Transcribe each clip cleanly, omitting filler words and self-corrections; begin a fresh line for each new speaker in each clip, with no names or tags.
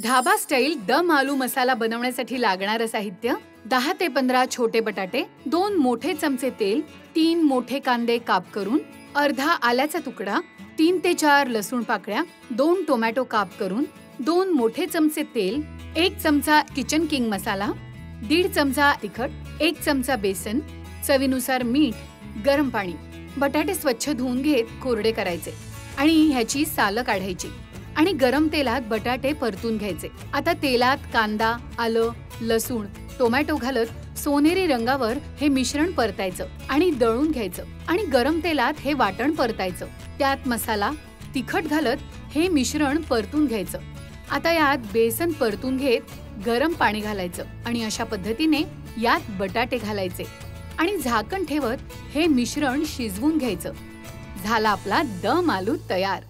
Dhaba style दम आलू मसाला बनवण्यासाठी लागणारं साहित्य 10 ते 15 छोटे बटाटे, 2 मोठे चमचे तेल, 3 मोठे कांदे काप करून, अर्धा आल्याचा तुकडा, 3 ते 4 लसूण पाकळ्या, 2 टोमॅटो काप करून, 2 मोठे चमचे तेल, 1 चमचा किचन किंग मसाला, 1.5 चमचा तिखट, 1 चमचा बेसन, चवीनुसार मीठ, गरम पाणी. बटाटे स्वच्छ धुवून घेत कोरडे करायचे आणि ह्याची सालं काढायची आणि गरम तेलात बटाटे परतून घ्यायचे. आता तेलात कांदा, आलं, लसूण, टोमॅटो घालत सोनेरी रंगावर हे मिश्रण परतायचं आणि दळून घ्यायचं आणि गरम तेलात हे वाटण परतायचं. त्यात मसाला, तिखट घालत हे मिश्रण परतून घ्यायचं. आता यात बेसन परतून घेत गरम पाणी घालायचं आणि अशा पद्धतीने यात बटाटे घालायचे आणि झाकण ठेवत हे मिश्रण शिजवून घ्यायचं. झाला आपला दम आलू तयार.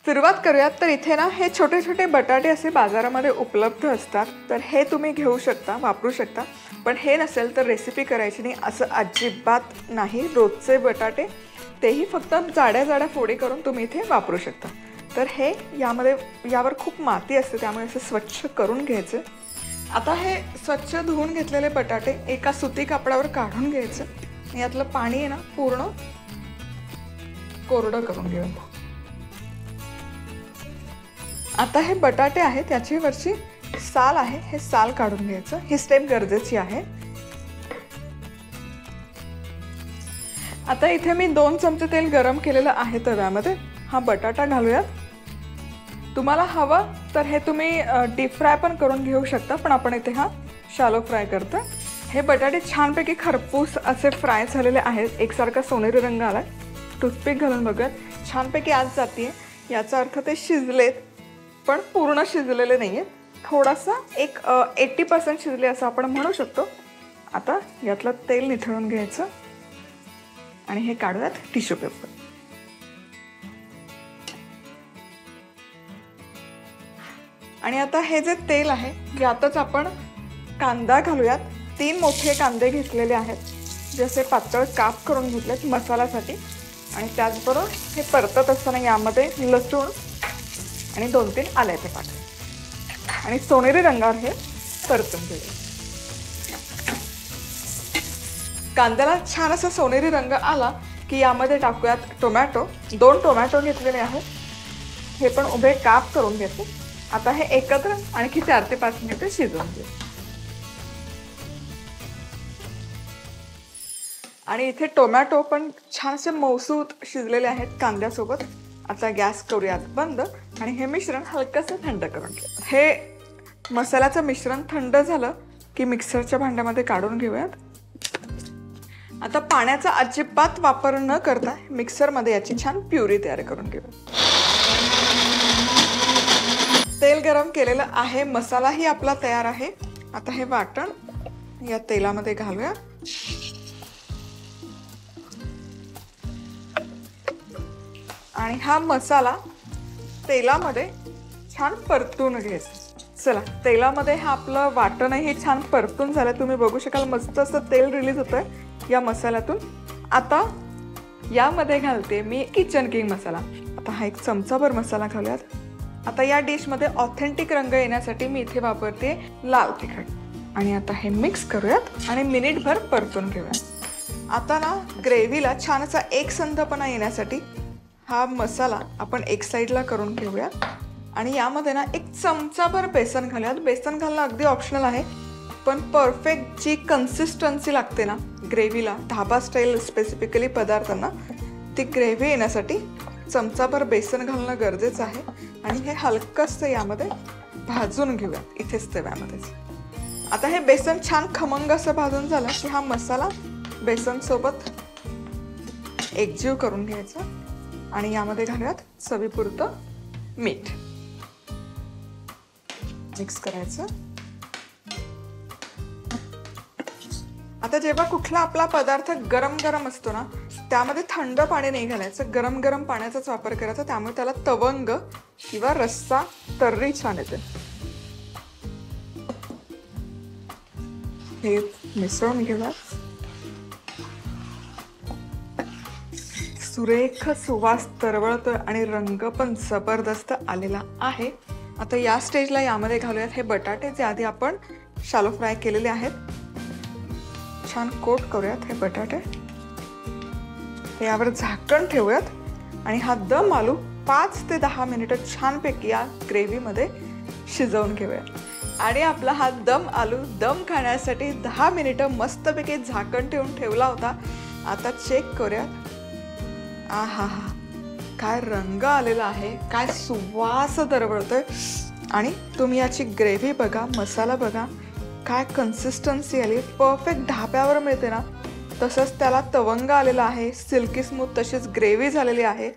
सुरुवात करूयात. तर इथे ना हे छोटे छोटे बटाटे असे बाजारामध्ये उपलब्ध असतात, तर हे तुम्ही घेऊ शकता, वापरू शकता. पण हे नसेल तर रेसिपी करायची नाही असं अजिबात नाही. रोजचे बटाटे तेही फक्त जाड्या जाड्या फोडी करून तुम्ही इथे वापरू शकता. तर हे यावर खूप माती असते, त्यामुळे असं स्वच्छ करून घ्यायचं. आता हे स्वच्छ धुवून घेतलेले बटाटे एका सुती कापडावर काढून घ्यायचं. यातलं पाणी आहे ना पूर्ण कोरडं करून घेऊया. आता हे बटाटे आहेत त्याची वरची साल आहे, हे साल काढून घ्यायचं. ही स्टेप गरजेची आहे. आता इथे मी 2 चमचे तेल गरम केलेलं आहे तव्यामध्ये. हा बटाटा घालूयात. तुम्हाला हवं तर हे तुम्ही डीप फ्राय पण करून घेऊ शकता, पण आपण इथे हा शॅलो फ्राय करतो. हे बटाटे छानपैकी खरपूस असे फ्राय झालेले आहेत. एकसारखा सोनेरी रंग आलाय. टूथपिक घालून बघत छानपैकी आत जातीये, याचा अर्थ ते शिजलेत, पण पूर्ण शिजलेले नाहीये. थोडासा एक 80% शिजले असं आपण म्हणू शकतो. आता यातलं तेल निथळून घ्यायचं आणि हे काढूयात टिश्यू पेपर. आणि आता हे जे तेल आहे यातच आपण कांदा घालूयात. 3 मोठे कांदे घेतलेले आहेत, जे असे पातळ काप करून घेतलेत मसाल्यासाठी. आणि त्याचबरोबर हे परतत असताना यामध्ये लसूण आणि 2-3 आल्याचे पाकळ्या आणि सोनेरी रंगावर हे परतून घेऊया. कांद्याला छान असा सोनेरी रंग आला की यामध्ये टाकूयात टोमॅटो. 2 टोमॅटो घेतलेले आहेत, हे पण उभे काप करून घेतो. आता हे एकत्र आणखी 4 ते 5 मिनिटे शिजवून घेऊ. आणि इथे टोमॅटो पण छान असे मऊसूत शिजलेले आहेत कांद्यासोबत. आता गॅस करूयात बंद आणि हे मिश्रण हलकंसं थंड करून घेऊ. हे मसाल्याचं मिश्रण थंड झालं की मिक्सरच्या भांड्यामध्ये काढून घेऊयात. आता पाण्याचा अजिबात वापर न करता मिक्सरमध्ये याची छान प्युरी तयार करून घेऊया. तेल गरम केलेलं आहे, मसालाही आपला तयार आहे. आता हे वाटण या तेलामध्ये घालूया. आणि हा मसाला तेलामध्ये छान परतून घ्यायचा. चला, तेलामध्ये हा आपलं वाटणही छान परतून झालं. तुम्ही बघू शकाल मस्त असं तेल रिलीज होतंय या मसाल्यातून. आता यामध्ये घालते मी किचन किंग मसाला. आता हा 1 चमचाभर मसाला घालूयात. आता या डिशमध्ये ऑथेंटिक रंग येण्यासाठी मी इथे वापरते लाल तिखट. आणि आता हे मिक्स करूयात आणि मिनिटभर परतून घेऊयात. आता ना ग्रेव्हीला छान असा एकसंधपणा येण्यासाठी हा मसाला आपण एक साईडला करून घेऊया. आणि यामध्ये ना 1 चमचाभर बेसन घालूयात. बेसन घालणं अगदी ऑप्शनल आहे, पण परफेक्ट जी कन्सिस्टन्सी लागते ना ग्रेव्हीला, ढाबा स्टाईल स्पेसिफिकली पदार्थांना, ती ग्रेव्ही येण्यासाठी चमचाभर बेसन घालणं गरजेचं आहे. आणि हे हलकंसं यामध्ये भाजून घेऊया इथेच तव्यामध्येच. आता हे बेसन छान खमंग असं भाजून झालं की हा मसाला बेसनसोबत एकजीव करून घ्यायचा. आणि यामध्ये घालूयात चवीपुरतं मीठ. मिक्स करायचं. आता जेव्हा कुठला आपला पदार्थ गरम गरम असतो ना, त्यामध्ये थंड पाणी नाही घालायचं, गरम गरम पाण्याचाच वापर करायचा. त्यामुळे त्याला तवंग किंवा रस्सा तर्री छान येते. हे मिसळून घेऊया. सुरेख सुवास तरवळतोय आणि रंग पण जबरदस्त आलेला आहे. आता या स्टेजला यामध्ये घालूयात हे बटाटे जे आधी आपण शालो फ्राय केलेले आहेत. छान कोट करूयात हे बटाटे. यावर झाकण ठेवूयात आणि हा दम आलू 5 ते 10 मिनिटं छानपैकी या ग्रेव्हीमध्ये शिजवून घेऊयात. आणि आपला हा दम आलू दम खाण्यासाठी 10 मिनिटं मस्तपैकी झाकण ठेवून ठेवला होता. आता चेक करूयात. आहा हा, काय रंग आलेला आहे, काय सुवास दरवळतोय. आणि तुम्ही याची ग्रेव्ही बघा, मसाला बघा, काय कन्सिस्टन्सी आली. परफेक्ट ढाब्यावर मिळते ना तसंच त्याला तवंग आलेला आहे. सिल्की स्मूथ तशीच ग्रेव्ही झालेली आहे.